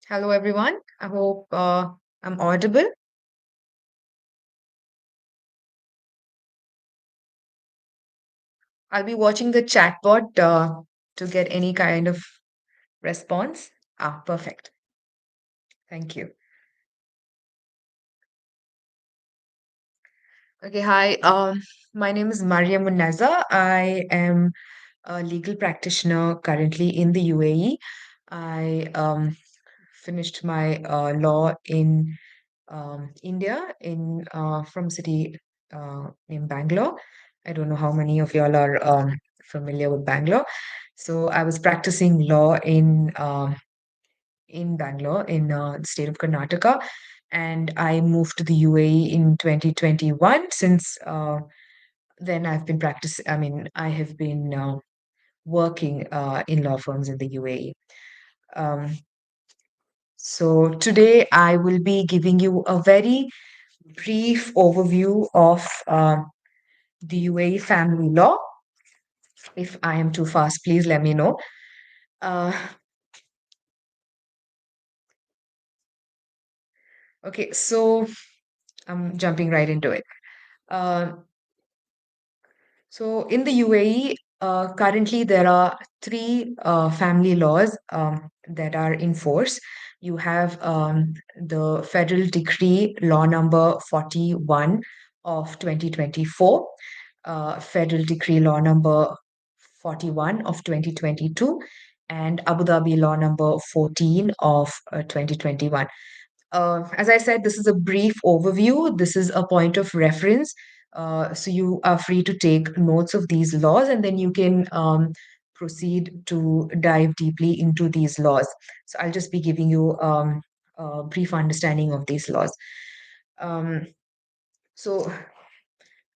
Hello, everyone. I hope I'm audible. I'll be watching the chatbot to get any kind of response. Perfect. Thank you. Okay, hi. My name is Mariam Monaza. I am a legal practitioner currently in the UAE. I finished my law in India in from city named Bangalore. I don't know how many of y'all are familiar with Bangalore. So I was practicing law in Bangalore in the state of Karnataka, and I moved to the UAE in 2021. Since then, I've been practicing. I mean, I have been working in law firms in the UAE. Um, so today I will be giving you a very brief overview of the UAE family law. If I am too fast, please let me know. Uh, okay, so I'm jumping right into it. Uh, so in the UAE, currently there are three family laws that are in force. You have the Federal Decree Law Number 41 of 2024, Federal Decree Law Number 41 of 2022, and Abu Dhabi Law Number 14 of 2021. As I said, this is a brief overview. This is a point of reference. So you are free to take notes of these laws and then you can proceed to dive deeply into these laws. So I'll just be giving you a brief understanding of these laws. Um, so,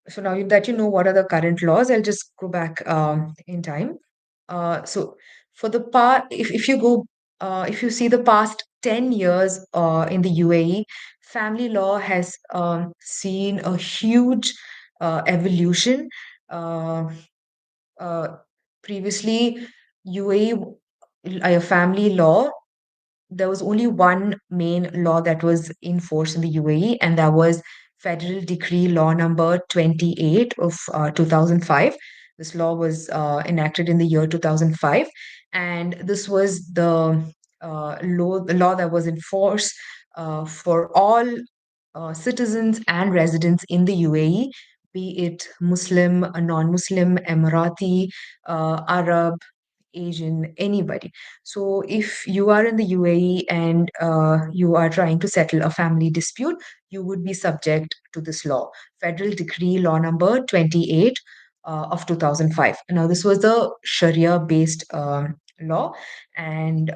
so now that you know what are the current laws, I'll just go back in time. So for the part, if you go, if you see the past 10 years in the UAE, family law has seen a huge evolution. Uh, uh, Previously, UAE, family law, there was only one main law that was in force in the UAE, and that was Federal Decree Law Number 28 of 2005. This law was enacted in the year 2005, and this was the law that was in force for all citizens and residents in the UAE, be it Muslim, non Muslim, Emirati, Arab, Asian, anybody. So if you are in the UAE and you are trying to settle a family dispute, you would be subject to this law, Federal Decree Law Number 28 of 2005. Now, this was a Sharia based law, and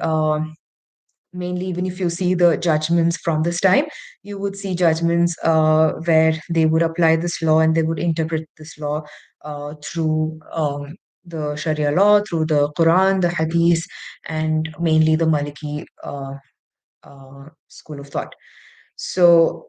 mainly, even if you see the judgments from this time, you would see judgments where they would apply this law and they would interpret this law through the Sharia law, through the Quran, the Hadith, and mainly the Maliki school of thought. So,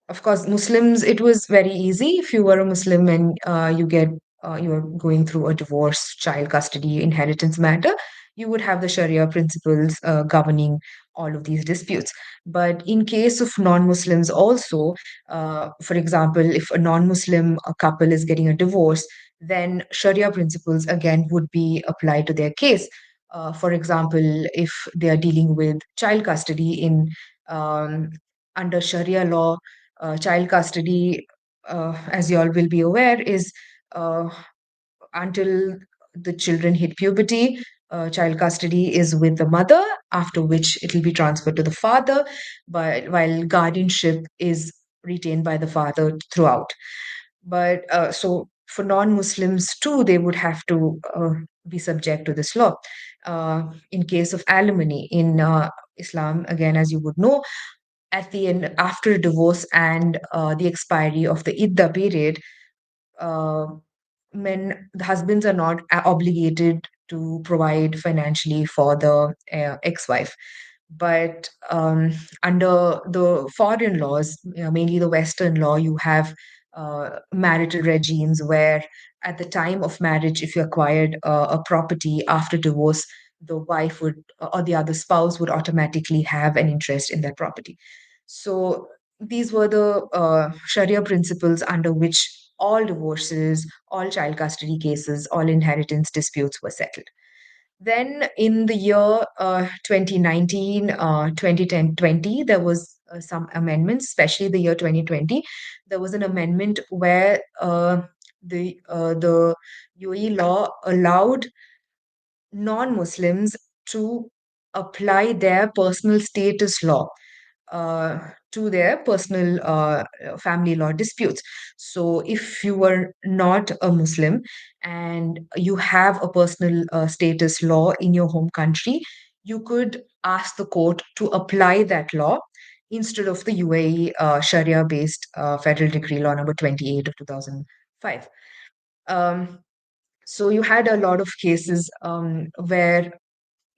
of course, Muslims, it was very easy. If you were a Muslim and you are going through a divorce, child custody, inheritance matter, you would have the Sharia principles governing all of these disputes. But in case of non-Muslims also, for example, if a non-Muslim couple is getting a divorce, then Sharia principles again would be applied to their case. For example, if they are dealing with child custody in um, under Sharia law, child custody, as you all will be aware, is uh, until the children hit puberty. Child custody is with the mother, after which it will be transferred to the father, but while guardianship is retained by the father throughout. But so for non-Muslims too, they would have to be subject to this law. In case of alimony in Islam, again, as you would know, at the end, after divorce and the expiry of the idda period, uh, the husbands are not obligated to provide financially for the ex-wife. But under the foreign laws, mainly the Western law, you have marital regimes where at the time of marriage, if you acquired a property after divorce, the wife would or the other spouse would automatically have an interest in that property. So these were the Sharia principles under which all divorces, all child custody cases, all inheritance disputes were settled. Then in the year 2019, 2010, 20, there was some amendments, especially the year 2020. There was an amendment where the UAE law allowed non-Muslims to apply their personal status law uh, to their personal family law disputes. So, if you were not a Muslim and you have a personal status law in your home country, you could ask the court to apply that law instead of the UAE Sharia based federal decree law number 28 of 2005. Um, so, you had a lot of cases where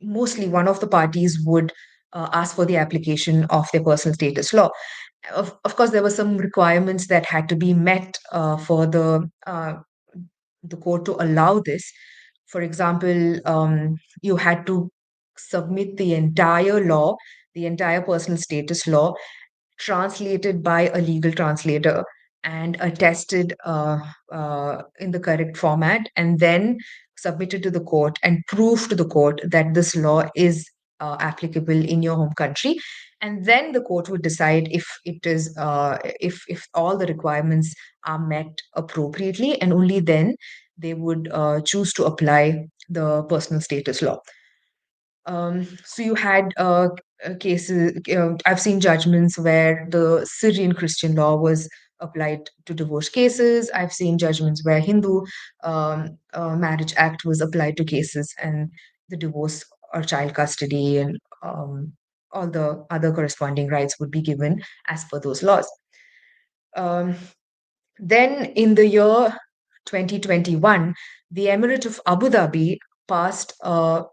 mostly one of the parties would ask for the application of their personal status law. Of course, there were some requirements that had to be met for the court to allow this. For example, you had to submit the entire law, the entire personal status law, translated by a legal translator and attested in the correct format, and then submitted to the court and prove to the court that this law is applicable in your home country. And then the court would decide if it is if all the requiremments are met appropriately, and only then they would choose to apply the personal status law. So you had cases, I've seen judgments where the Syrian Christian law was applied to divorce cases. I've seen judgments where Hindu Marriage Act was applied to cases, and the divorce or child custody and all the other corresponding rights would be given as per those laws. Um, then in the year 2021, the Emirate of Abu Dhabi passed a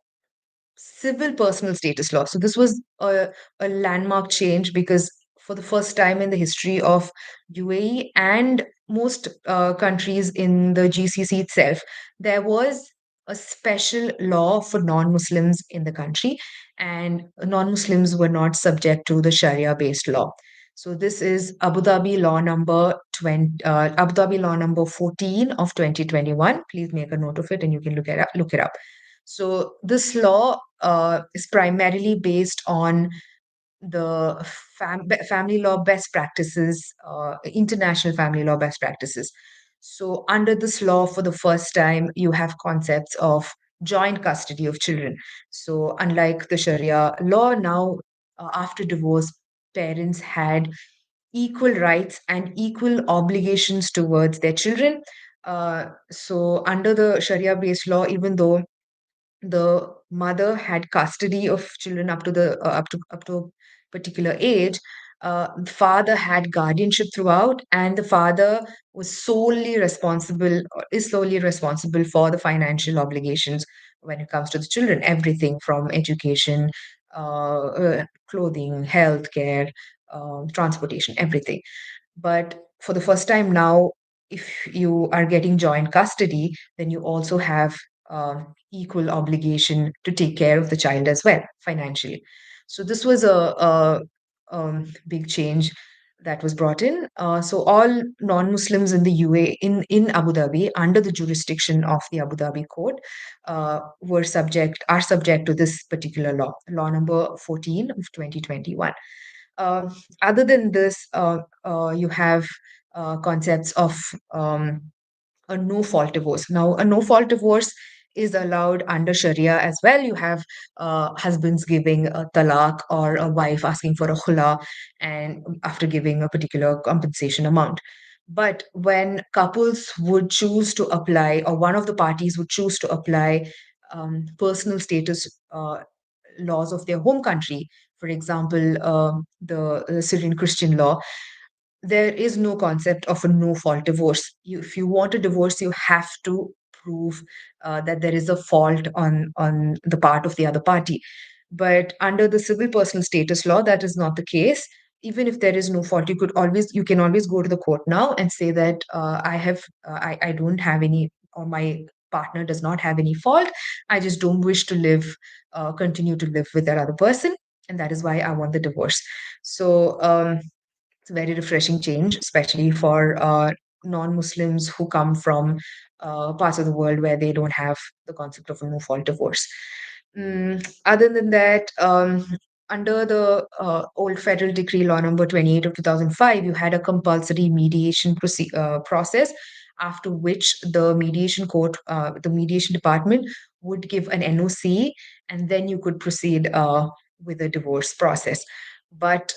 civil personal status law. So this was a landmark change because for the first time in the history of UAE and most countries in the GCC itself, there was a special law for non-Muslims in the country, and non-Muslims were not subject to the Sharia-based law. So this is Abu Dhabi law number 20, Abu Dhabi law number 14 of 2021. Please make a note of it, and you can look it up. So this law is primarily based on the family law best practices, international family law best practices. So under this law, for the first time, you have concepts of joint custody of children. So unlike the Sharia law, now after divorce, parents had equal rights and equal obligations towards their children. So under the Sharia based law, even though the mother had custody of children up to a particular age, the father had guardianship throughout, and the father was solely responsible or is solely responsible for the financial obligations when it comes to the children, everything from education, clothing, healthcare, transportation, everything. But for the first time now, if you are getting joint custody, then you also have equal obligation to take care of the child as well financially. So this was a big change that was brought in. So all non-Muslims in the UA in Abu Dhabi under the jurisdiction of the Abu Dhabi court are subject to this particular law, law number 14 of 2021. Other than this, you have concepts of a no fault divorce. Now, a no fault divorce is allowed under Sharia as well. You have husbands giving a talaq or a wife asking for a khula and after giving a particular compensation amount. But when couples would choose to apply, or one of the parties would choose to apply personal status laws of their home country, for example, the Syrian Christian law, there is no concept of a no fault divorce. If you want a divorce, you have to prove that there is a fault on the part of the other party. But under the civil personal status law, that is not the case. Even if there is no fault, you can always go to the court now and say that I don't have any, or my partner does not have any fault. I just don't wish to continue to live with that other person. And that is why I want the divorce. So, it's a very refreshing change, especially for non-Muslims who come from parts of the world where they don't have the concept of a no-fault divorce. Other than that, under the old federal decree law number 28 of 2005, you had a compulsory process, after which the mediation department would give an NOC, and then you could proceed with the divorce process. But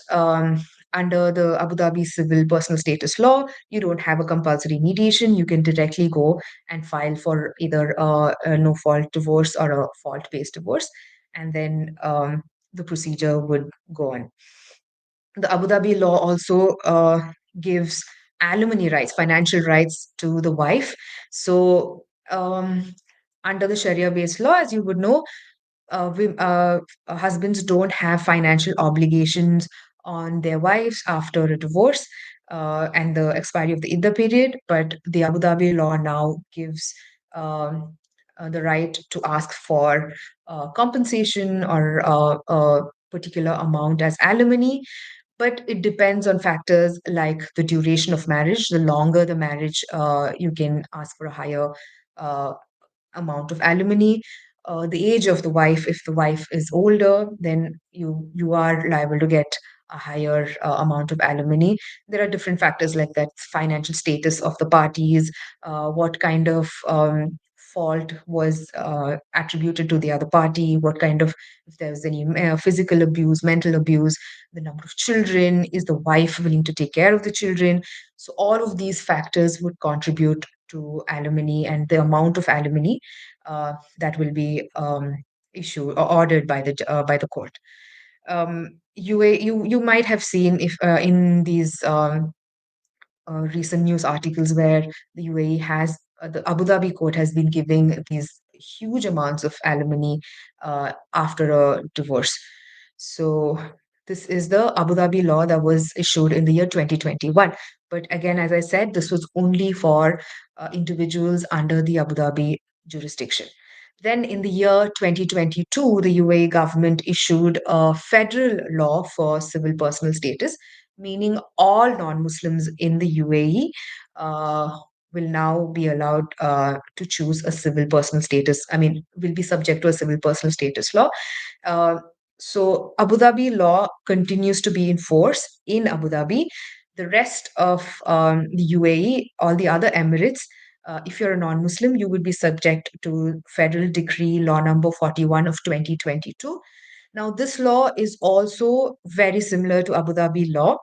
under the Abu Dhabi Civil Personal Status Law, you don't have a compulsory mediation. You can directly go and file for either a no fault divorce or a fault based divorce, and then the procedure would go on. The Abu Dhabi law also gives alimony rights, financial rights to the wife. So, under the Sharia based law, as you would know, husbands don't have financial obligations on their wives after a divorce and the expiry of the iddah period. But the Abu Dhabi law now gives the right to ask for compensation or a particular amount as alimony. But it depends on factors like the duration of marriage. The longer the marriage, you can ask for a higher uh, amount of alimony. The age of the wife, if the wife is older, then you are liable to get a higher amount of alimony. There are different factors like that: financial status of the parties, what kind of fault was attributed to the other party, what kind of, if there was any physical abuse, mental abuse, the number of children, is the wife willing to take care of the children. So all of these factors would contribute to alimony and the amount of alimony that will be issued or ordered by the court. You might have seen if in these recent news articles where the UAE has the Abu Dhabi court has been giving these huge amounts of alimony after a divorce. So this is the Abu Dhabi law that was issued in the year 2021. But again, as I said, this was only for individuals under the Abu Dhabi jurisdiction. Then in the year 2022, the UAE government issued a federal law for civil personal status, meaning all non Muslims in the UAE will now be allowed to choose a civil personal status. I mean, will be subject to a civil personal status law. Uh, so, Abu Dhabi law continues to be in force in Abu Dhabi. The rest of the UAE, all the other Emirates, if you're a non Muslim, you would be subject to Federal Decree Law number 41 of 2022. Now, this law is also very similar to Abu Dhabi law,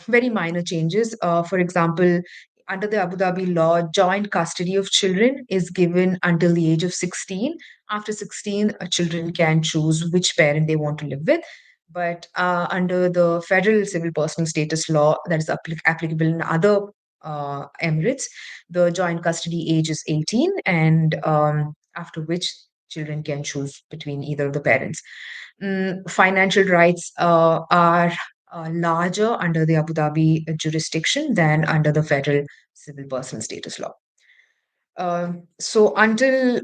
very minor changes. For example, under the Abu Dhabi law, joint custody of children is given until the age of 16. After 16, children can choose which parent they want to live with. But under the federal civil personal status law that is applicable in other emirates, the joint custody age is 18, and after which children can choose between either of the parents. Financial rights are larger under the Abu Dhabi jurisdiction than under the federal civil personal status law. So until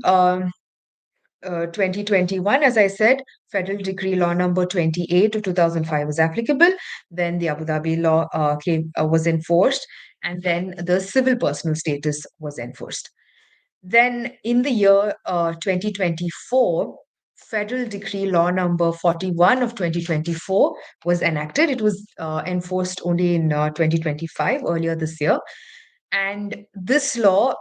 2021, as I said, Federal Decree Law number 28 of 2005 was applicable. Then the Abu Dhabi law was enforced, and then the civil personal status was enforced. Then in the year 2024, Federal Decree Law number 41 of 2024 was enacted. It was enforced only in 2025, earlier this year. And this law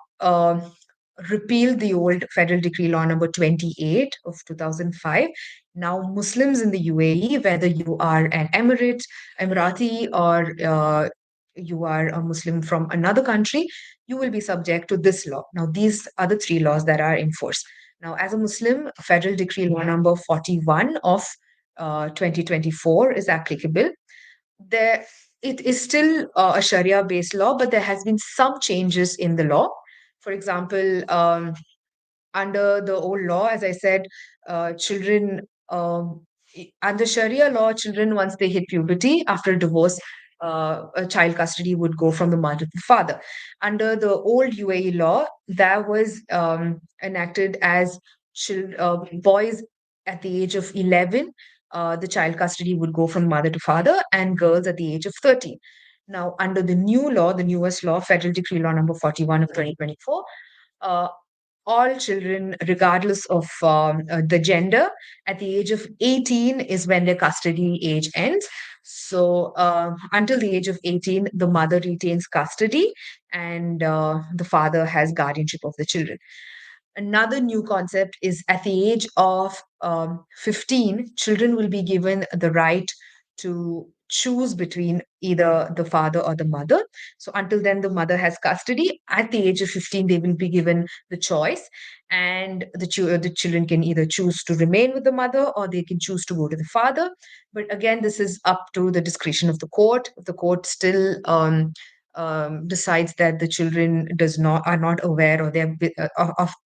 repealed the old Federal Decree Law number 28 of 2005. Now, Muslims in the UAE, whether you are an Emirati, or you are a Muslim from another country, you will be subject to this law. Now, these are the three laws that are in force. Now, as a Muslim, Federal Decree Law number 41 of 2024 is applicable. There, it is still a Sharia based law, but there has been some changes in the law. For example, under the old law, as I said, children under Sharia law, children once they hit puberty after divorce a child custody would go from the mother to the father. Under the old UAE law, that was enacted as boys at the age of 11, the child custody would go from mother to father, and girls at the age of 13. Now, under the new law, the newest law, Federal Decree Law number 41 of 2024, uh, all children, regardless of the gender, at the age of 18 is when their custody age ends. So, until the age of 18, the mother retains custody and the father has guardianship of the children. Another new concept is at the age of 15, children will be given the right to choose between either the father or the mother. So until then, the mother has custody. At the age of 15, they will be given the choice, and the children can either choose to remain with the mother or they can choose to go to the father. But again, this is up to the discretion of the court. If the court still decides that the children does not are not aware or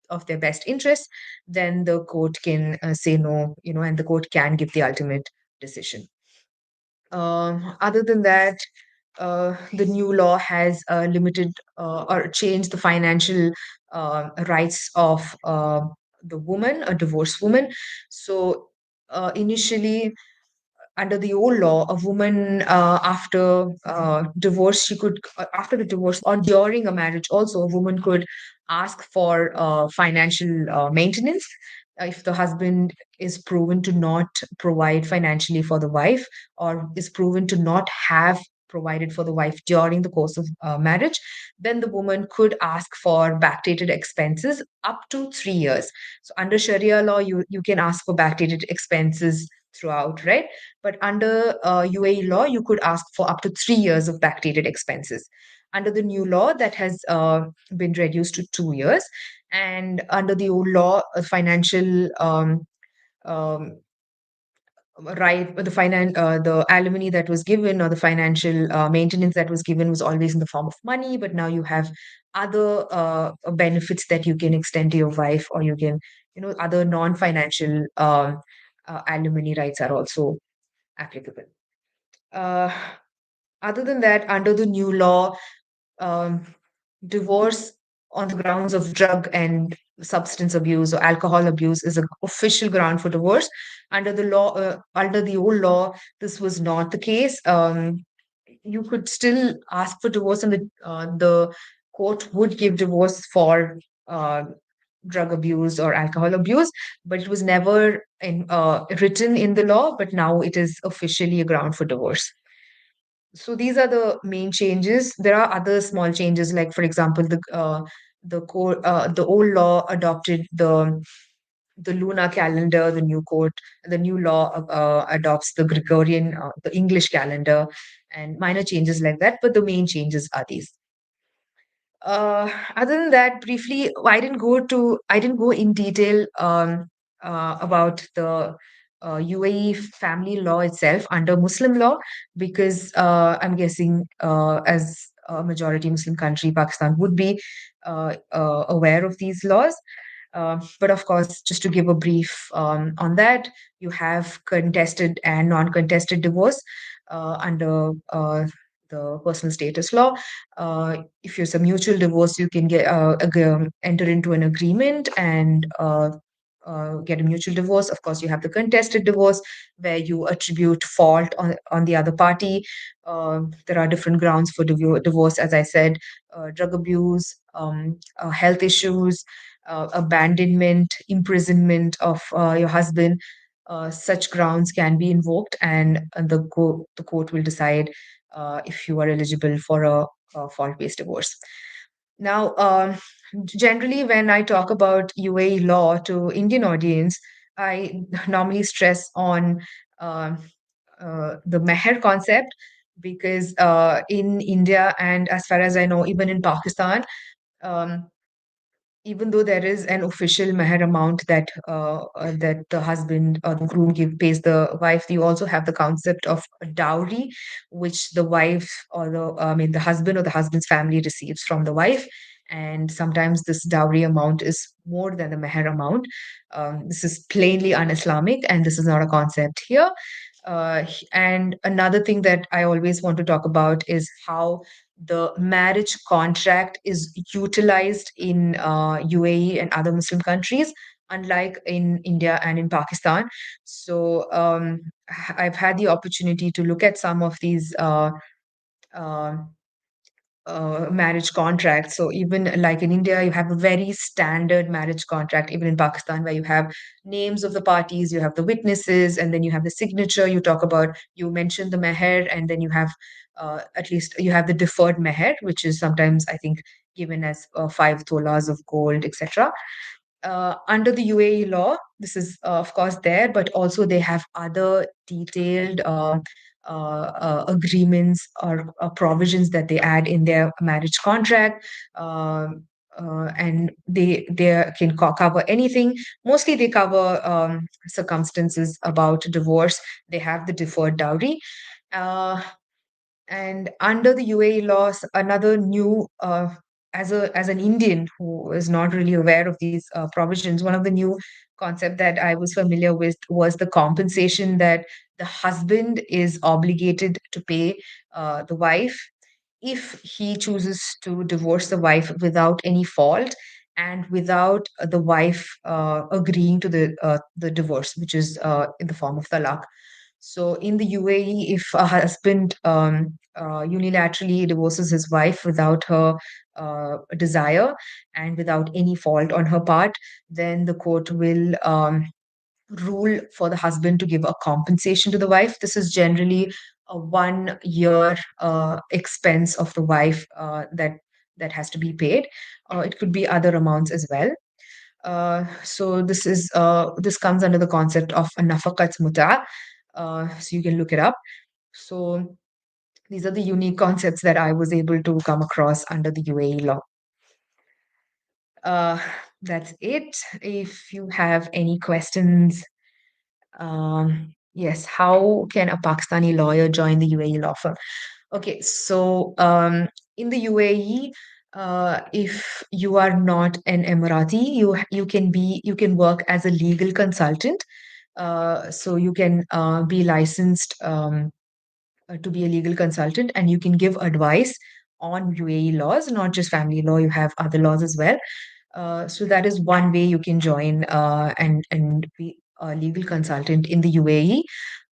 of their best interest, then the court can say no, and the court can give the ultimate decision. Other than that, the new law has limited or changed the financial rights of the woman, a divorced woman. So initially, under the old law, a woman after divorce, after the divorce or during a marriage, also a woman could ask for financial maintenance if the husband is proven to not provide financially for the wife, or is proven to not have provided for the wife during the course of marriage. Then the woman could ask for backdated expenses up to 3 years. So under Sharia law, you can ask for backdated expenses throughout, right? But under UAE law, you could ask for up to 3 years of backdated expenses. Under the new law, that has been reduced to 2 years. And under the old law, financial um, right, the alimony that was given, or the financial maintenance that was given, was always in the form of money. But now you have other benefits that you can extend to your wife, or you can, other non-financial alimony rights are also applicable. Uh, Other than that, under the new law, um, divorce on the grounds of drug and substance abuse or alcohol abuse is an official ground for divorce. Under the old law, this was not the case. You could still ask for divorce, and the court would give divorce for uh, drug abuse or alcohol abuse, but it was never written in the law. But now it is officially a ground for divorce. So these are the main changes. There are other small changes, like for example, the old law adopted the lunar calendar. The new law adopts the Gregorian, the English calendar, and minor changes like that. But the main changes are these. Other than that, briefly, I didn't go in detail about the UAE family law itself under Muslim law, because I'm guessing, as a majority Muslim country, Pakistan would be aware of these laws. But of course, just to give a brief on that, you have contested and non-contested divorce under the personal status law. If it's a mutual divorce, you can enter into an agreement and get a mutual divorce. Of course, you have the contested divorce, where you attribute fault on the other party. There are different grounds for divorce, as I said: drug abuse, health issues, abandonment, imprisonment of your husband. Such grounds can be invoked, and the court will decide if you are eligible for a fault-based divorce. Now, generally, when I talk about UAE law to Indian audience, I normally stress on uh, the meher concept, because in India, and as far as I know, even in Pakistan, um, even though there is an official meher amount that the husband or the groom pays the wife, you also have the concept of a dowry, which the wife or the husband or the husband's family receives from the wife. And sometimes this dowry amount is more than the meher amount. This is plainly un-Islamic, and this is not a concept here. And another thing that I always want to talk about is how the marriage contract is utilized in UAE and other Muslim countries, unlike in India and in Pakistan. So I've had the opportunity to look at some of these uh, marriage contract. So even like in India, you have a very standard marriage contract. Even in Pakistan, where you have names of the parties, you have the witnesses, and then you have the signature. You talk about, you mention the meher, and then you have at least you have the deferred meher, which is sometimes I think given as 5 tolas of gold, etc. Under the UAE law, this is of course there, but also they have other detailed agreements or provisions that they add in their marriage contract. And they can cover anything. Mostly they cover circumstances about divorce. They have the deferred dowry. Uh, and under the UAE laws, another new, as an Indian who is not really aware of these provisions, one of the new concept that I was familiar with was the compensation that the husband is obligated to pay the wife if he chooses to divorce the wife without any fault and without the wife agreeing to the divorce, which is in the form of talaq. So in the UAE, if a husband unilaterally divorces his wife without her desire and without any fault on her part, then the court will rule for the husband to give a compensation to the wife. This is generally a 1 year expense of the wife that has to be paid. It could be other amounts as well. So this comes under the concept of a nafaqat muta. So you can look it up. So these are the unique concepts that I was able to come across under the UAE law. Uh, that's it. If you have any questions, yes, how can a Pakistani lawyer join the UAE law firm? Okay, so in the UAE, if you are not an Emirati, you can work as a legal consultant. So you can be licensed to be a legal consultant, and you can give advice on UAE laws, not just family law. You have other laws as well. So that is one way you can join and be a legal consultant in the UAE.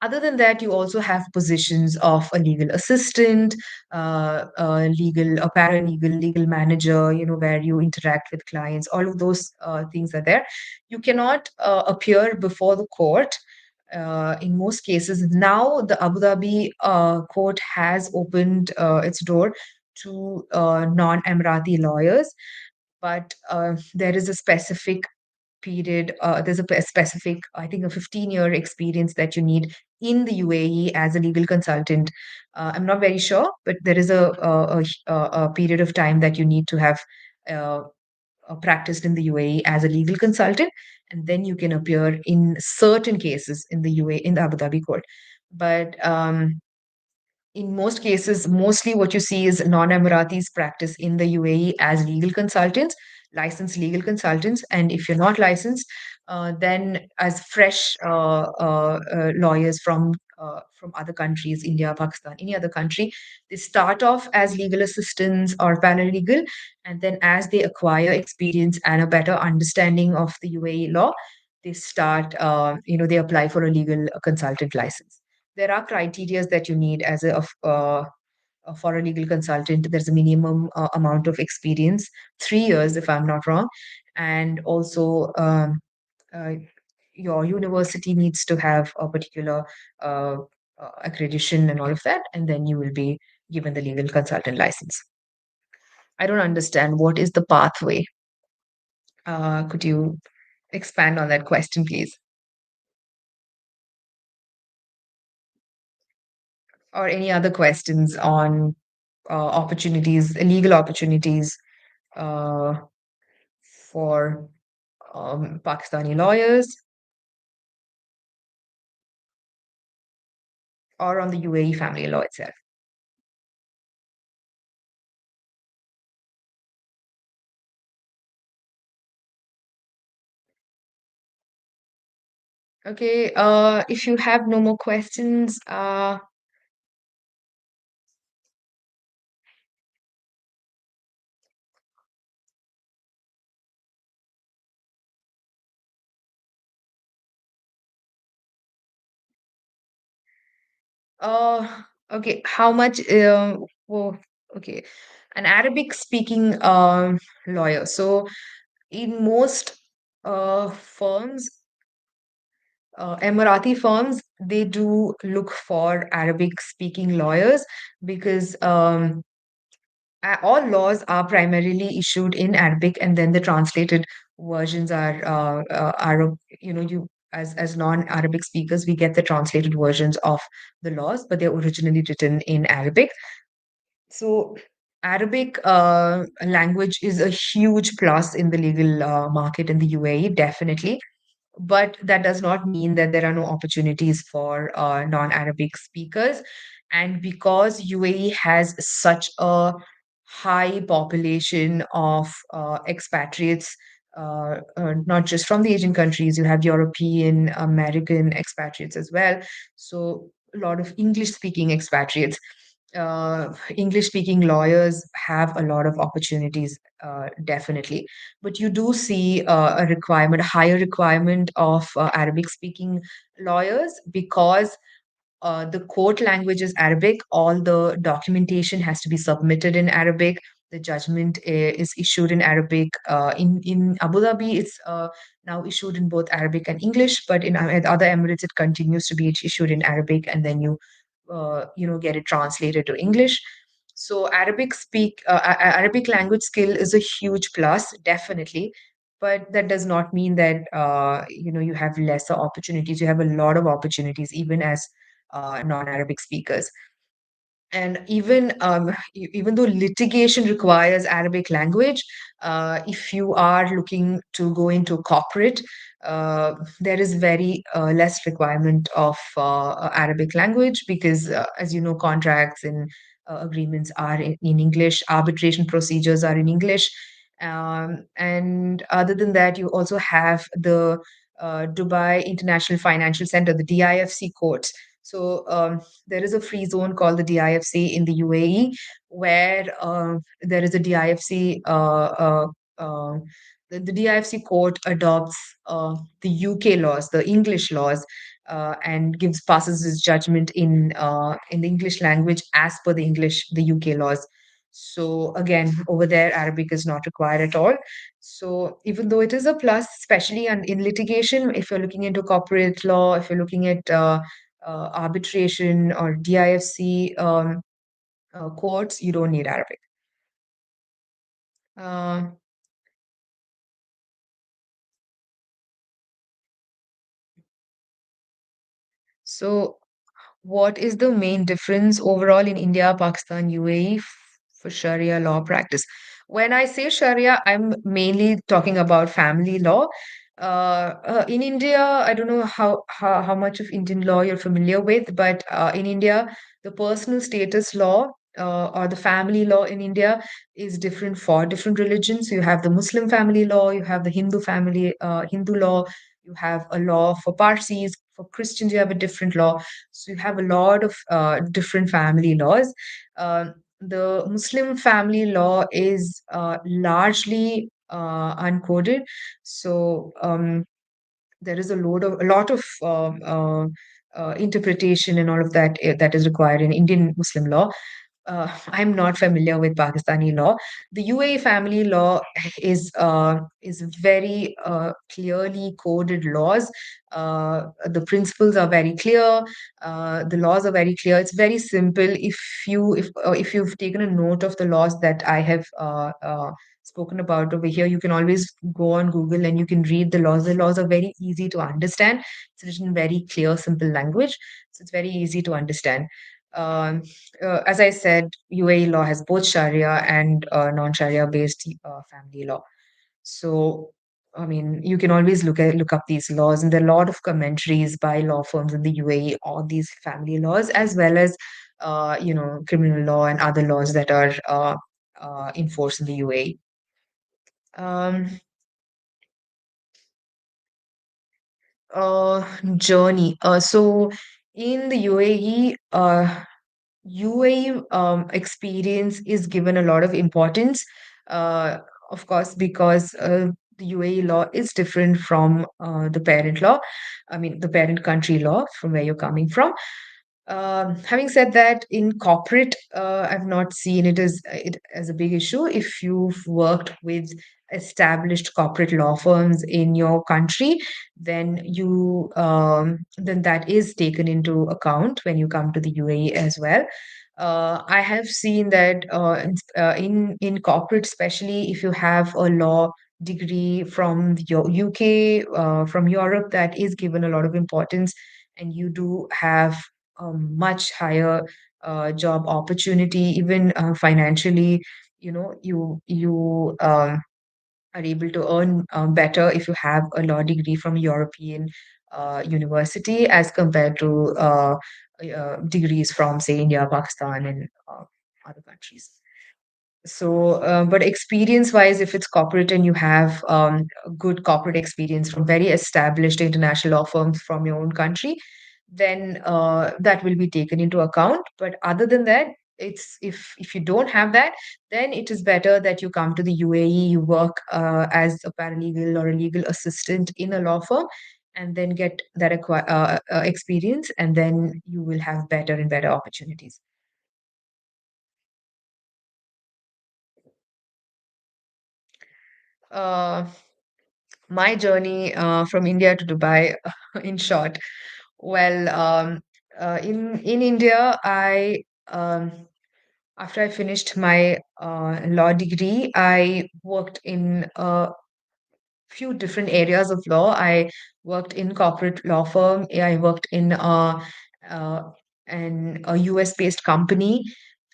Other than that, you also have positions of a legal assistant, a paralegal, legal manager. You know, where you interact with clients. All of those things are there. You cannot appear before the court. In most cases, now the Abu Dhabi court has opened its door to non-Emirati lawyers, but there is a specific period, specific, I think, a 15-year experience that you need in the UAE as a legal consultant. I'm not very sure, but there is a period of time that you need to have uh, practiced in the UAE as a legal consultant, and then you can appear in certain cases in the UAE, in the Abu Dhabi court. But in most cases, mostly what you see is non-Emiratis practice in the UAE as legal consultants, licensed legal consultants. And if you're not licensed, then as fresh lawyers from other countries, India, Pakistan, any other country, they start off as legal assistants or paralegal, and then as they acquire experience and a better understanding of the UAE law, they start, they apply for a legal consultant license. There are criteria that you need as for a legal consultant. There's a minimum amount of experience, 3 years, if I'm not wrong, and also uh, your university needs to have a particular uh, accreditation and all of that, and then you will be given the legal consultant license. I don't understand what is the pathway. Could you expand on that question, please? Or any other questions on opportunities, legal opportunities uh, for Pakistani lawyers or on the UAE family law itself? Okay, if you have no more questions, uh, okay, how much, oh, okay, an Arabic speaking lawyer. So in most firms, Emirati firms, they do look for Arabic speaking lawyers because all laws are primarily issued in Arabic, and then the translated versions are you as non-Arabic speakers, we get the translated versions of the laws, but they're originally written in Arabic. So Arabic language is a huge plus in the legal market in the UAE, definitely. But that does not mean that there are no opportunities for non-Arabic speakers. And because UAE has such a high population of expatriates, not just from the Asian countries, you have European, American expatriates as well. So a lot of English-speaking expatriates. English-speaking lawyers have a lot of opportunities, definitely, but you do see a requirement, a higher requirement of Arabic speaking lawyers because the court language is Arabic. All the documentation has to be submitted in Arabic. The judgment is issued in Arabic. In Abu Dhabi, it's now issued in both Arabic and English, but in other Emirates, it continues to be issued in Arabic, and then you get it translated to English. So Arabic language skill is a huge plus, definitely, but that does not mean that you have lesser opportunities. You have a lot of opportunities, even as non-Arabic speakers. And even though litigation requires Arabic language, if you are looking to go into corporate, there is very less requirement of Arabic language because, as you know, contracts and agreements are in English, arbitration procedures are in English. And other than that, you also have the Dubai International Financial Center, the DIFC courts. So there is a free zone called the DIFC in the UAE, where there is a DIFC. The DIFC court adopts the UK laws, the English laws, and passes its judgment in the English language as per the UK laws. So again, over there, Arabic is not required at all. So even though it is a plus, especially in litigation, if you're looking into corporate law, if you're looking at arbitration or DIFC courts, you don't need Arabic. Uh, so, what is the main difference overall in India, Pakistan, UAE for Sharia law practice? When I say Sharia, I'm mainly talking about family law. In India, I don't know how much of Indian law you're familiar with, but in India, the personal status law or the family law in India is different for different religions. So you have the Muslim family law, you have the Hindu law, you have a law for Parsis, for Christians, you have a different law. So you have a lot of different family laws. The Muslim family law is largely uncoded. So there is a lot of interpretation and all of that that is required in Indian Muslim law. I'm not familiar with Pakistani law. The UAE family law is very clearly coded laws. The principles are very clear. The laws are very clear. It's very simple. If you've taken a note of the laws that I have spoken about over here, you can always go on Google and you can read the laws. The laws are very easy to understand. It's written in very clear, simple language, so it's very easy to understand. Um, as I said, UAE law has both Sharia and non-Sharia based family law. So, I mean, you can always look up these laws, and there are a lot of commentaries by law firms in the UAE on these family laws, as well as criminal law and other laws that are in force in the UAE. Um, Journey. So in the UAE, UAE experience is given a lot of importance, uh, of course, because the UAE law is different from the parent law. I mean, the parent country law from where you're coming from. Having said that, in corporate, I've not seen it as a big issue. If you've worked with established corporate law firms in your country, then that is taken into account when you come to the UAE as well. I have seen that in corporate, especially if you have a law degree from your UK, from Europe, that is given a lot of importance, and you do have a much higher job opportunity, even financially. You are able to earn better if you have a law degree from European university as compared to degrees from, say, India, Pakistan, and other countries. But experience wise, if it's corporate and you have good corporate experience from very established international law firms from your own country, then that will be taken into account. But other than that, it's if you don't have that, then it is better that you come to the UAE, you work as a paralegal or a legal assistant in a law firm, and then get that experience, and then you will have better and better opportunities. Uh, my journey from India to Dubai, in short. Well, in India, I after I finished my law degree, I worked in a few different areas of law. I worked in corporate law firm. I worked in uh, a US based company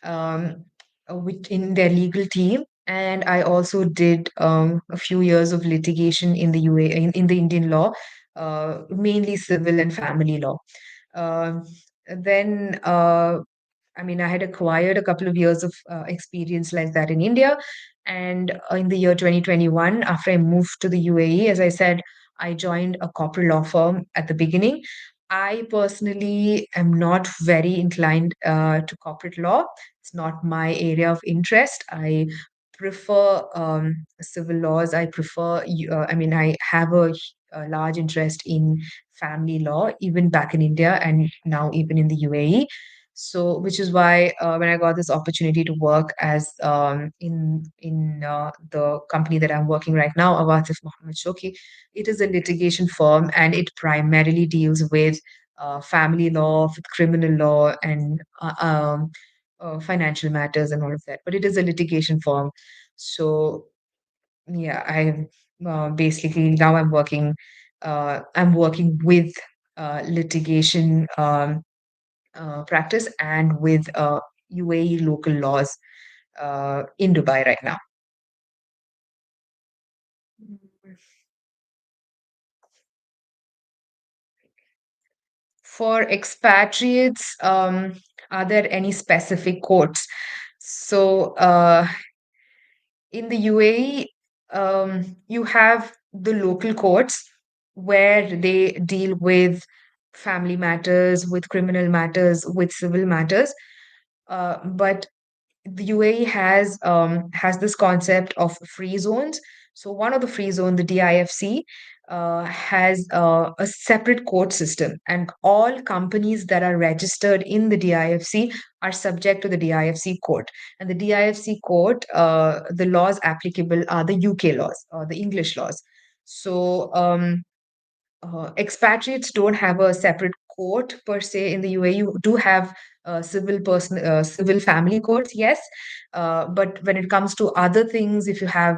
in their legal team. And I also did a few years of litigation in the in the Indian law, mainly civil and family law. Um then I mean, I had acquired a couple of years of experience like that in India. And in the year 2021, after I moved to the UAE, as I said, I joined a corporate law firm at the beginning. I personally am not very inclined to corporate law. It's not my area of interest. I prefer civil laws. I mean, I have a large interest in family law, even back in India and now even in the UAE. So, which is why when I got this opportunity to work as in the company that I'm working right now, Awatif Mohammed Shoki, it is a litigation firm and it primarily deals with family law, with criminal law, and financial matters and all of that. But it is a litigation firm, so yeah, I basically now I'm working. I'm working with litigation. Practice and with UAE local laws in Dubai right now. For expatriates, are there any specific courts? So, in the UAE, you have the local courts where they deal with family matters, with criminal matters, with civil matters. But the UAE has this concept of free zones. So one of the free zone, the DIFC, has a separate court system, and all companies that are registered in the DIFC are subject to the DIFC court. And the DIFC court, the laws applicable are the UK laws or the English laws. So expatriates don't have a separate court per se in the UAE. You do have civil family courts, yes. But when it comes to other things, if you have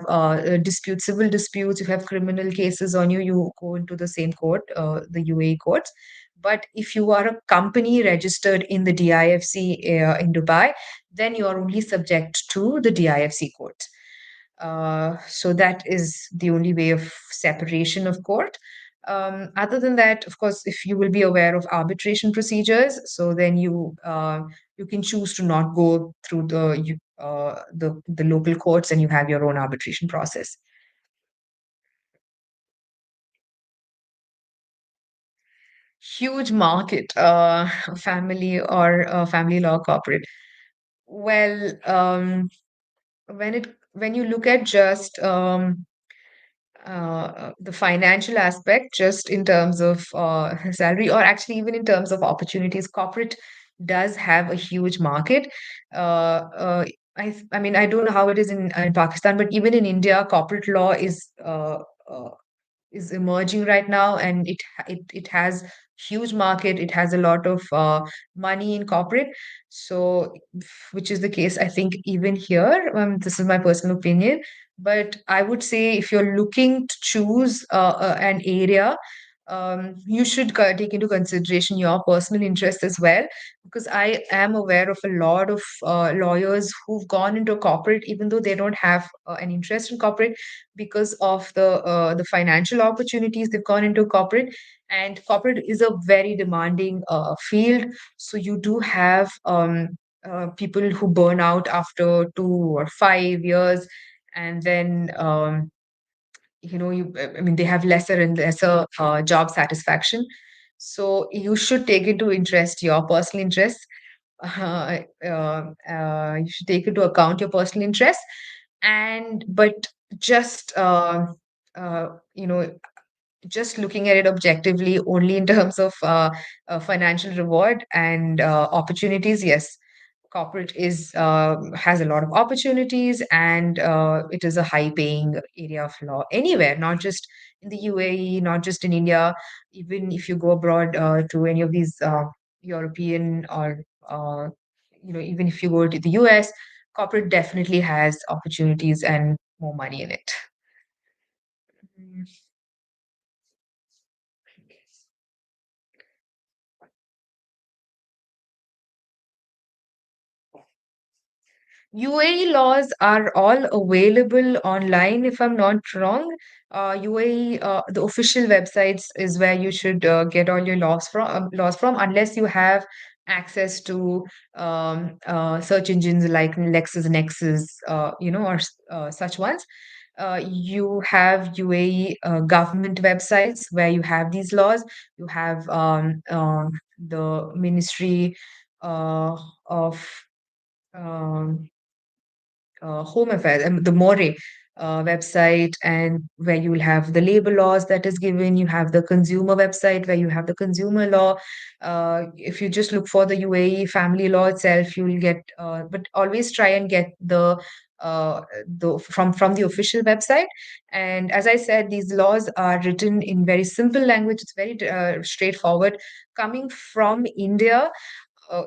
disputes, civil disputes, you have criminal cases on you, you go into the same court, the UAE courts. But if you are a company registered in the DIFC in Dubai, then you are only subject to the DIFC court. So that is the only way of separation of court. Other than that, of course, if you will be aware of arbitration procedures, so then you can choose to not go through the local courts, and you have your own arbitration process. Huge market, family law corporate. Well, when you look at just the financial aspect, just in terms of salary, or actually even in terms of opportunities, corporate does have a huge market. Uh, uh, I mean, I don't know how it is in Pakistan, but even in India, corporate law uh, is emerging right now, and it has huge market. It has a lot of money in corporate. So which is the case, I think, even here. This is my personal opinion, but I would say if you're looking to choose an area, you should take into consideration your personal interest as well, because I am aware of a lot of lawyers who've gone into corporate even though they don't have an interest in corporate, because of the financial opportunities. They've gone into corporate, and corporate is a very demanding field. So you do have people who burn out after 2 or 5 years, and then I mean, they have lesser and lesser job satisfaction. So you should take into interest your personal interests. You should take into account your personal interests, and but just uh, you know just looking at it objectively only in terms of financial reward and opportunities, yes, corporate is has a lot of opportunities, and it is a high paying area of law anywhere, not just in the UAE, not just in India. Even if you go abroad to any of these European, or even if you go to the US, corporate definitely has opportunities and more money in it. Mm. UAE laws are all available online, if I'm not wrong. UAE, the official websites is where you should get all your laws from, unless you have access to search engines like LexisNexis, or such ones. You have UAE government websites where you have these laws. You have the Ministry of um, Home Affairs, the More website, and where you will have the labor laws that is given. You have the consumer website where you have the consumer law. If you just look for the UAE family law itself, you will get, but always try and get from the official website. And as I said, these laws are written in very simple language. It's very straightforward. Coming from India,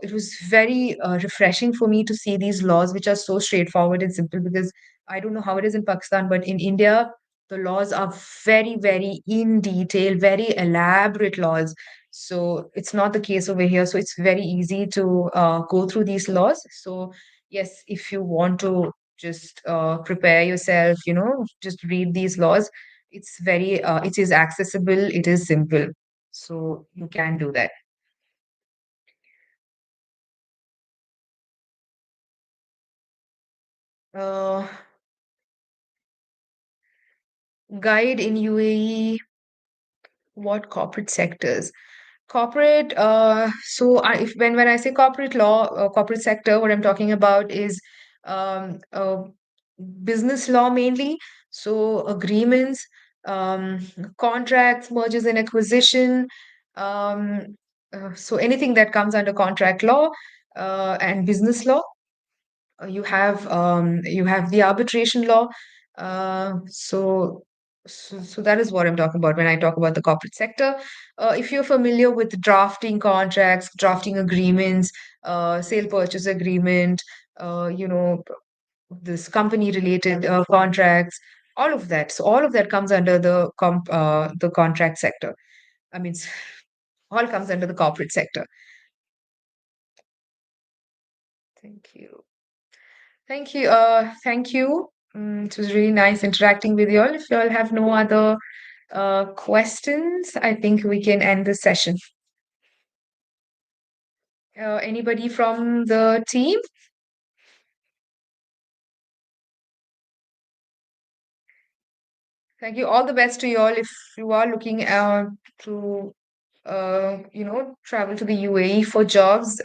it was very refreshing for me to see these laws, which are so straightforward and simple. Because I don't know how it is in Pakistan, but in India, the laws are very, very in detail, very elaborate laws. So it's not the case over here. So it's very easy to go through these laws. So, yes, if you want to just prepare yourself, just read these laws. It is accessible, it is simple. So you can do that. Uh, Guide in UAE, what corporate sectors? Corporate, if when I say corporate law, corporate sector, what I'm talking about is business law mainly. So agreements, um, contracts, mergers and acquisition. So anything that comes under contract law and business law. You have the arbitration law. So that is what I'm talking about when I talk about the corporate sector. If you're familiar with drafting contracts, drafting agreements, sale purchase agreement, this company related contracts, all of that. So all of that comes under the contract sector. I mean, all comes under the corporate sector. Thank you. Thank you. Thank you. It was really nice interacting with you all. If you all have no other questions, I think we can end the session. Anybody from the team? Thank you. All the best to you all. If you are looking to travel to the UAE for jobs.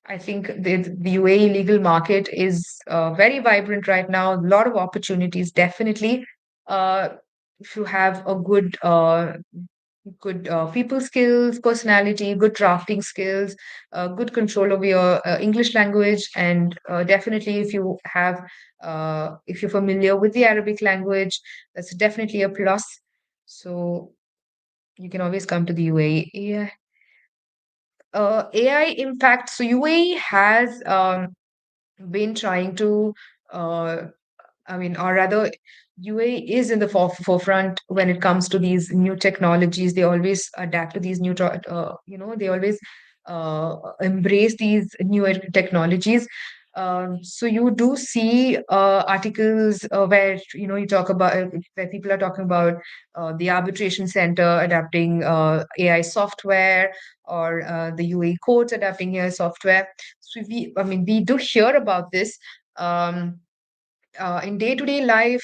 I think the UAE legal market is very vibrant right now. A lot of opportunities, definitely. Uh, if you have a good people skills, personality, good drafting skills, good control of your English language, and definitely if you're familiar with the Arabic language, that's definitely a plus. So you can always come to the UAE. Yeah. AI impact. So UAE has been trying to uh, or rather, UAE is in the forefront when it comes to these new technologies. They always adapt to these they always embrace these newer technologies. So you do see articles where you talk about where people are talking about the arbitration center adapting AI software, or the UAE courts adapting AI software. So we do hear about this. Um, in day-to-day life,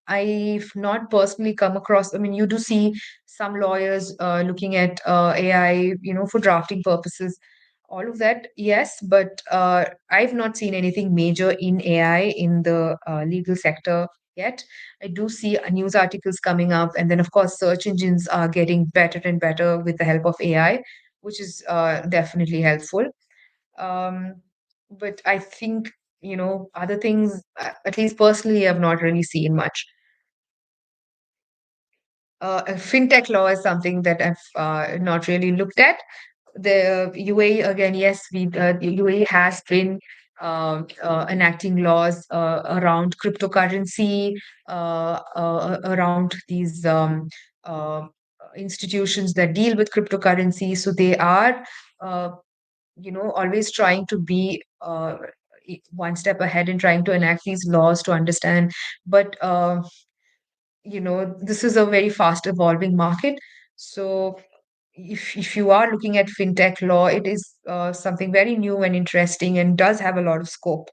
I've not personally come across. I mean, you do see some lawyers looking at AI, for drafting purposes, all of that, yes, but I've not seen anything major in AI in the legal sector yet. I do see news articles coming up, and then, of course, search engines are getting better and better with the help of AI, which is definitely helpful. um, but I think, other things, at least personally, I've not really seen much. Fintech law is something that I've not really looked at. The UAE, again, yes, the UAE has been enacting laws around cryptocurrency, around these uh, institutions that deal with cryptocurrency. So they are uh, always trying to be one step ahead and trying to enact these laws to understand. But, this is a very fast evolving market. So if you are looking at fintech law, it is something very new and interesting and does have a lot of scope.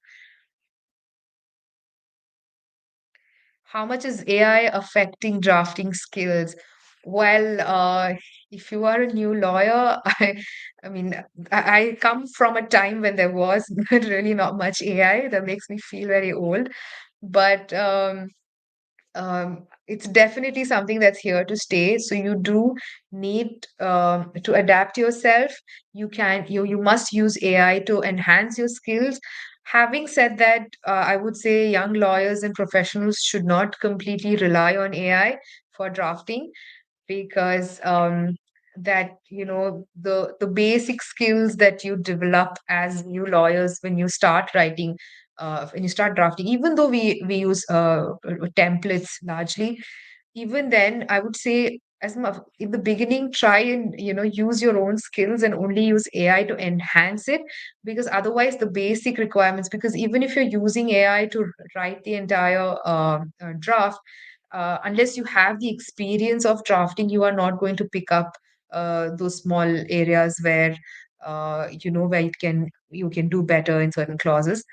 How much is AI affecting drafting skills? Well, if you are a new lawyer, I mean, I come from a time when there was really not much AI. That makes me feel very old. But it's definitely something that's here to stay. So you do need to adapt yourself. You must use AI to enhance your skills. Having said that, I would say young lawyers and professionals should not completely rely on AI for drafting, because that the basic skills that you develop as new lawyers when you start writing, when you start drafting, even though we use templates largely, even then I would say, in the beginning, try and use your own skills and only use AI to enhance it, because otherwise the basic requirements, because even if you're using AI to write the entire draft, unless you have the experience of drafting, you are not going to pick up those small areas where where you can do better in certain clauses.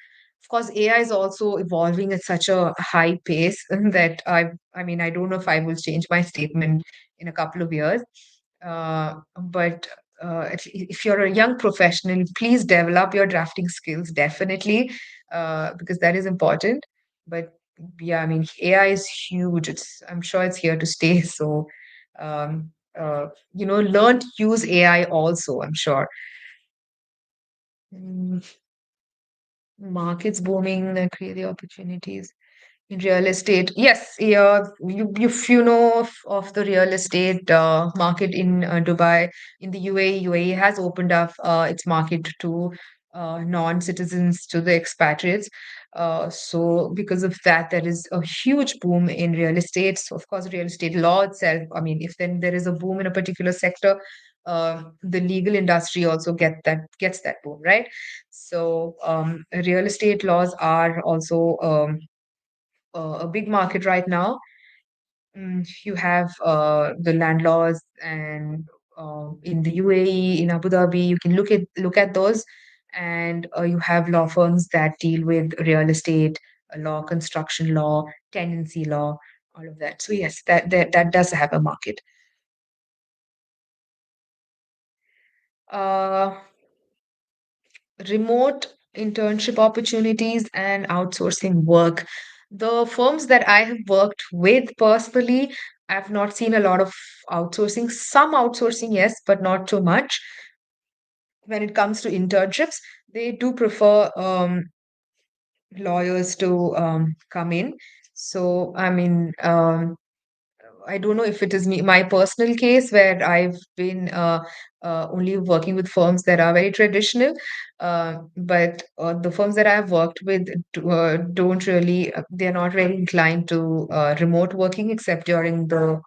Of course, AI is also evolving at such a high pace that I don't know if I will change my statement in a couple of years. But if you're a young professional, please develop your drafting skills, definitely, because that is important. But yeah, I mean, AI is huge. I'm sure it's here to stay. So, um, learn to use AI also, I'm sure. Mm, Markets booming, that create the opportunities. In real estate, yes, yeah, if you know of the real estate market in Dubai, in the UAE has opened up its market to non-citizens, to the expatriates. So because of that, there is a huge boom in real estate. So of course, real estate law itself. I mean, if then there is a boom in a particular sector, the legal industry also gets that boom, right? So real estate laws are also a big market right now. You have the land laws, and in the UAE, in Abu Dhabi, you can look at those, and you have law firms that deal with real estate law, construction law, tenancy law, all of that. So yes, that does have a market. Uh, Remote internship opportunities and outsourcing work. The firms that I have worked with personally, I've not seen a lot of outsourcing. Some outsourcing, yes, but not too much. When it comes to internships, they do prefer lawyers to come in. So, I mean, I don't know if it is my personal case where I've been only working with firms that are very traditional, but the firms that I've worked with don't really, they're not very inclined to remote working except during the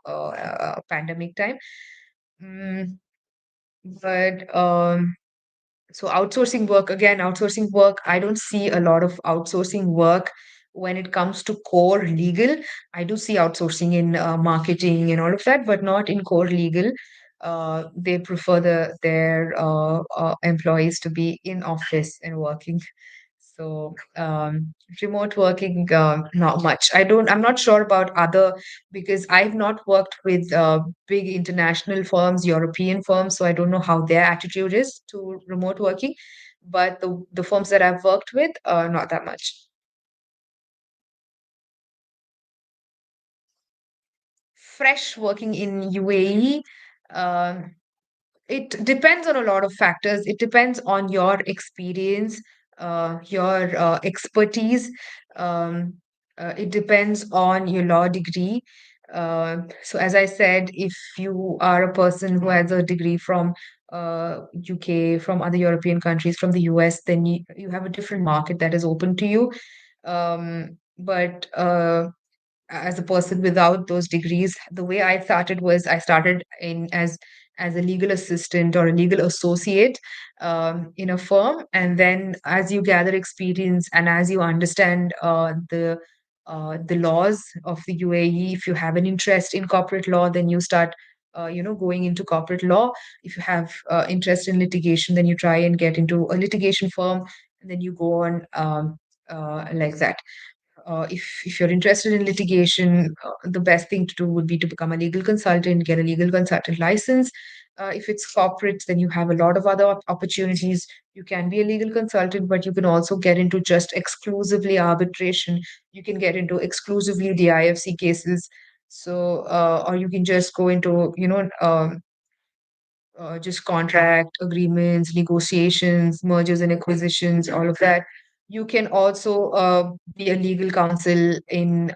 pandemic time. Mm, but so outsourcing work, again, outsourcing work, I don't see a lot of outsourcing work when it comes to core legal. I do see outsourcing in marketing and all of that, but not in core legal. They prefer their employees to be in office and working. So remote working, not much. I'm not sure about other because I've not worked with big international firms, European firms, so I don't know how their attitude is to remote working. But the firms that I've worked with, not that much. Fresh working in UAE, it depends on a lot of factors. It depends on your experience, your expertise. Um, it depends on your law degree. So, as I said, if you are a person who has a degree from UK, from other European countries, from the US, then you have a different market that is open to you. But as a person without those degrees, the way I started was I started in as a legal assistant or a legal associate in a firm, and then as you gather experience and as you understand the laws of the UAE, if you have an interest in corporate law, then you start going into corporate law. If you have interest in litigation, then you try and get into a litigation firm, and then you go on like that. If you're interested in litigation, the best thing to do would be to become a legal consultant, get a legal consultant license. If it's corporate, then you have a lot of other opportunities. You can be a legal consultant, but you can also get into just exclusively arbitration. You can get into exclusively the IFC cases. So, or you can just go into, just contract agreements, negotiations, mergers and acquisitions, all of that. You can also be a legal counsel in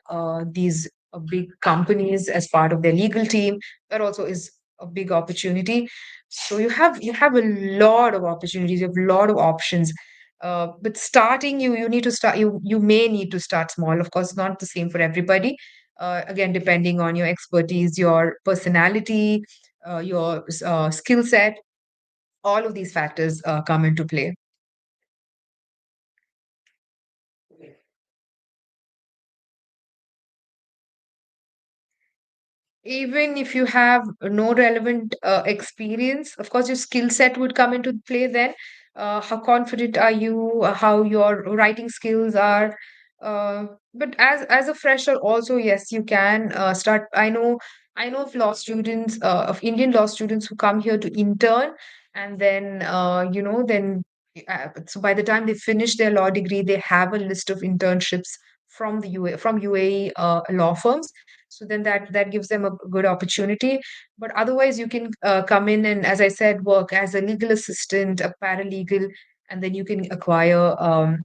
these big companies as part of their legal team. That also is a big opportunity. So you have a lot of opportunities, you have a lot of options. But starting, you need to start. You may need to start small. Of course, not the same for everybody. Again, depending on your expertise, your personality, your skill set, all of these factors come into play. Even if you have no relevant experience, of course, your skill set would come into play then. How confident are you? How your writing skills are? But as a fresher, also, yes, you can start. I know of law students, of Indian law students who come here to intern, and then so by the time they finish their law degree, they have a list of internships from UAE law firms, so then that gives them a good opportunity. But otherwise, you can come in and, as I said, work as a legal assistant, a paralegal, and then you can acquire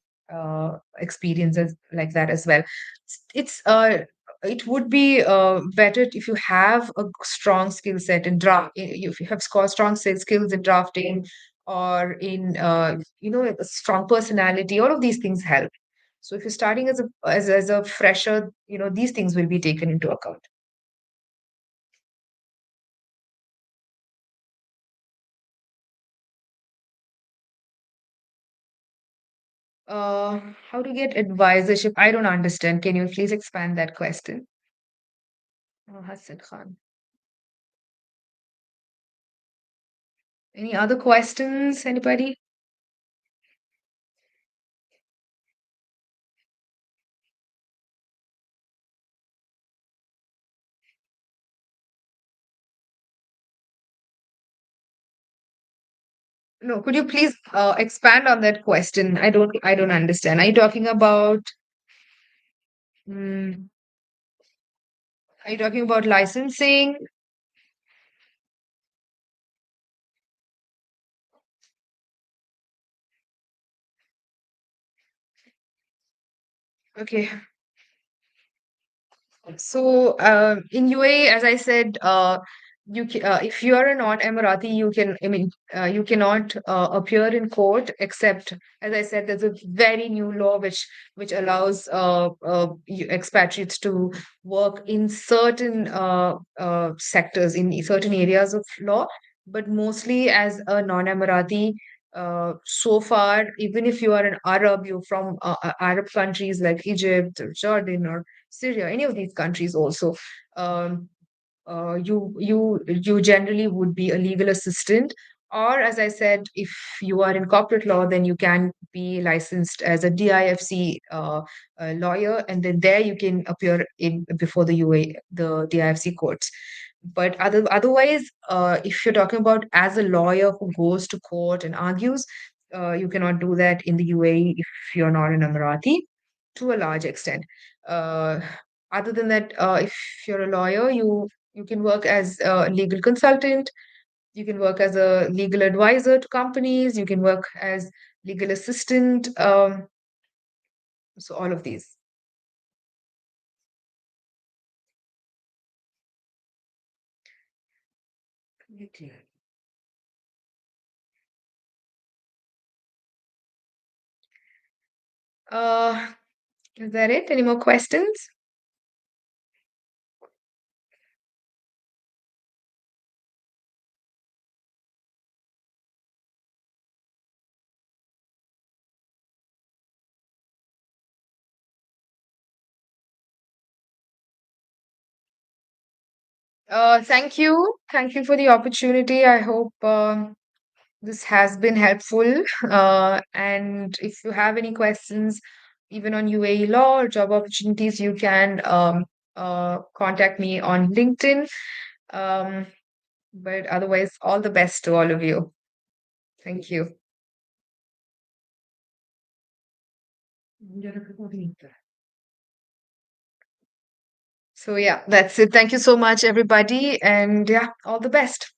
experiences like that as well. It would be better if you have a strong skill set in draft, if you have strong skills in drafting or in a strong personality. All of these things help. So if you're starting as a fresher, these things will be taken into account. How to get advisorship? I don't understand. Can you please expand that question? Hassan Khan. Any other questions? Anybody? No, could you please expand on that question? I don't understand. Are you talking about, mm, are you talking about licensing? Okay. So, in UAE, as I said, if you are a non-Emirati, you cannot appear in court except, as I said, there's a very new law which allows expatriates to work in certain sectors, in certain areas of law, but mostly as a non-Emirati. So far, even if you are an Arab, you're from Arab countries like Egypt or Jordan or Syria, any of these countries also, um, you generally would be a legal assistant, or as I said, if you are in corporate law, then you can be licensed as a DIFC lawyer, and then there you can appear in before the DIFC courts. But otherwise, if you're talking about as a lawyer who goes to court and argues, you cannot do that in the UAE if you're not an Emirati to a large extent. Uh, Other than that, if you're a lawyer, you can work as a legal consultant, you can work as a legal advisor to companies, you can work as legal assistant. So all of these. Okay. Uh, is that it? Any more questions? Thank you. Thank you for the opportunity. I hope this has been helpful. And if you have any questions, even on UAE law or job opportunities, you can contact me on LinkedIn. Um, but otherwise, all the best to all of you. Thank you. So, yeah, that's it. Thank you so much, everybody. And yeah, all the best.